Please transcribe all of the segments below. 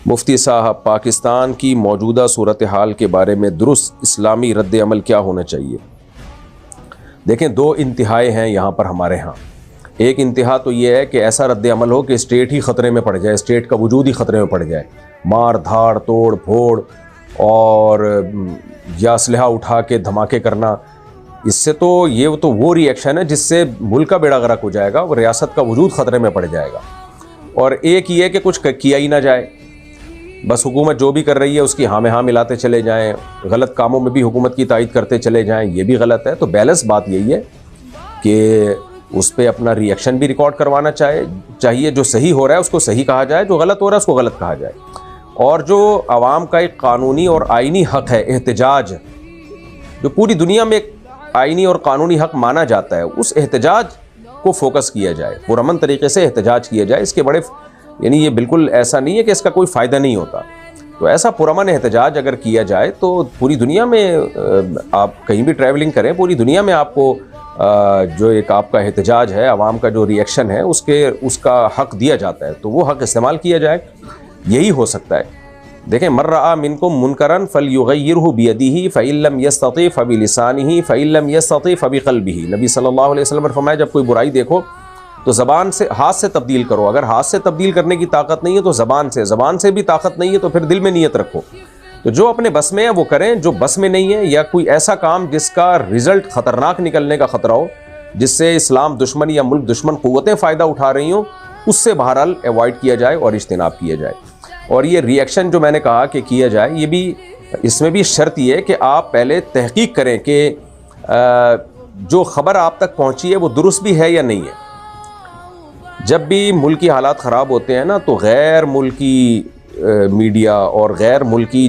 مفتی صاحب، پاکستان کی موجودہ صورتحال کے بارے میں درست اسلامی رد عمل کیا ہونا چاہیے؟ دیکھیں، دو انتہائیں ہیں یہاں پر ہمارے ہاں۔ ایک انتہا تو یہ ہے کہ ایسا رد عمل ہو کہ اسٹیٹ ہی خطرے میں پڑ جائے، اسٹیٹ کا وجود ہی خطرے میں پڑ جائے، مار دھاڑ توڑ پھوڑ اور یا اسلحہ اٹھا کے دھماکے کرنا۔ اس سے تو یہ تو وہ ری ایکشن ہے جس سے ملک کا بیڑا غرق ہو جائے گا اور ریاست کا وجود خطرے میں پڑ جائے گا۔ اور ایک یہ کہ کچھ کیا ہی نہ جائے، بس حکومت جو بھی کر رہی ہے اس کی ہاں میں ہاں ملاتے چلے جائیں، غلط کاموں میں بھی حکومت کی تائید کرتے چلے جائیں، یہ بھی غلط ہے۔ تو بیلنس بات یہی ہے کہ اس پہ اپنا ری ایکشن بھی ریکارڈ کروانا چاہیے، جو صحیح ہو رہا ہے اس کو صحیح کہا جائے، جو غلط ہو رہا ہے اس کو غلط کہا جائے۔ اور جو عوام کا ایک قانونی اور آئینی حق ہے احتجاج، جو پوری دنیا میں ایک آئینی اور قانونی حق مانا جاتا ہے، اس احتجاج کو فوکس کیا جائے، پرامن طریقے سے احتجاج کیا جائے۔ اس کے بڑے یعنی یہ بالکل ایسا نہیں ہے کہ اس کا کوئی فائدہ نہیں ہوتا، تو ایسا پرامن احتجاج اگر کیا جائے تو پوری دنیا میں آپ کہیں بھی ٹریولنگ کریں، پوری دنیا میں آپ کو جو ایک آپ کا احتجاج ہے، عوام کا جو ری ایکشن ہے، اس کا حق دیا جاتا ہے، تو وہ حق استعمال کیا جائے، یہی ہو سکتا ہے۔ دیکھیں، من رأى منکم منکرا فلیغیرہ بیدہ فإن لم یستطع فبلسانہ فإن لم یستطع فبقلبہ۔ نبی صلی اللہ علیہ وسلم نے فرمایا، جب کوئی برائی دیکھو تو زبان سے، ہاتھ سے تبدیل کرو، اگر ہاتھ سے تبدیل کرنے کی طاقت نہیں ہے تو زبان سے بھی طاقت نہیں ہے تو پھر دل میں نیت رکھو۔ تو جو اپنے بس میں ہے وہ کریں، جو بس میں نہیں ہے یا کوئی ایسا کام جس کا رزلٹ خطرناک نکلنے کا خطرہ ہو، جس سے اسلام دشمن یا ملک دشمن قوتیں فائدہ اٹھا رہی ہوں، اس سے بہرحال ایوائڈ کیا جائے اور اجتناب کیا جائے۔ اور یہ ری ایکشن جو میں نے کہا کہ کیا جائے، یہ بھی اس میں بھی شرط یہ ہے کہ آپ پہلے تحقیق کریں کہ جو خبر آپ تک پہنچی ہے وہ درست بھی ہے یا نہیں ہے۔ جب بھی ملکی حالات خراب ہوتے ہیں نا، تو غیر ملکی میڈیا اور غیر ملکی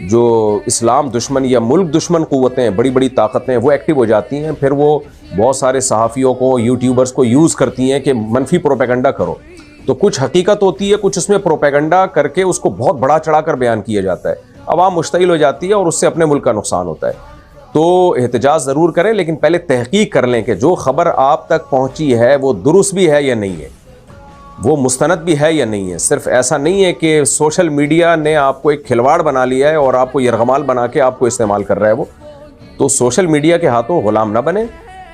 جو اسلام دشمن یا ملک دشمن قوتیں، بڑی بڑی طاقتیں، وہ ایکٹیو ہو جاتی ہیں۔ پھر وہ بہت سارے صحافیوں کو، یوٹیوبرز کو یوز کرتی ہیں کہ منفی پروپیگنڈا کرو، تو کچھ حقیقت ہوتی ہے، کچھ اس میں پروپیگنڈا کر کے اس کو بہت بڑا چڑھا کر بیان کیا جاتا ہے، عوام مشتعل ہو جاتی ہے اور اس سے اپنے ملک کا نقصان ہوتا ہے۔ تو احتجاج ضرور کریں، لیکن پہلے تحقیق کر لیں کہ جو خبر آپ تک پہنچی ہے وہ درست بھی ہے یا نہیں ہے، وہ مستند بھی ہے یا نہیں ہے۔ صرف ایسا نہیں ہے کہ سوشل میڈیا نے آپ کو ایک کھلواڑ بنا لیا ہے اور آپ کو یرغمال بنا کے آپ کو استعمال کر رہا ہے وہ، تو سوشل میڈیا کے ہاتھوں غلام نہ بنیں،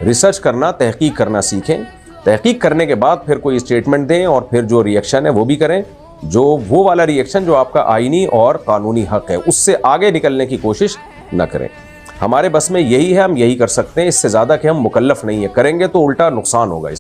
ریسرچ کرنا، تحقیق کرنا سیکھیں۔ تحقیق کرنے کے بعد پھر کوئی اسٹیٹمنٹ دیں اور پھر جو ری ایکشن ہے وہ بھی کریں، جو وہ والا ری ایکشن جو آپ کا آئینی اور قانونی حق ہے، اس سے آگے نکلنے کی کوشش نہ کریں۔ ہمارے بس میں یہی ہے، ہم یہی کر سکتے ہیں، اس سے زیادہ کہ ہم مکلف نہیں ہیں، کریں گے تو الٹا نقصان ہوگا۔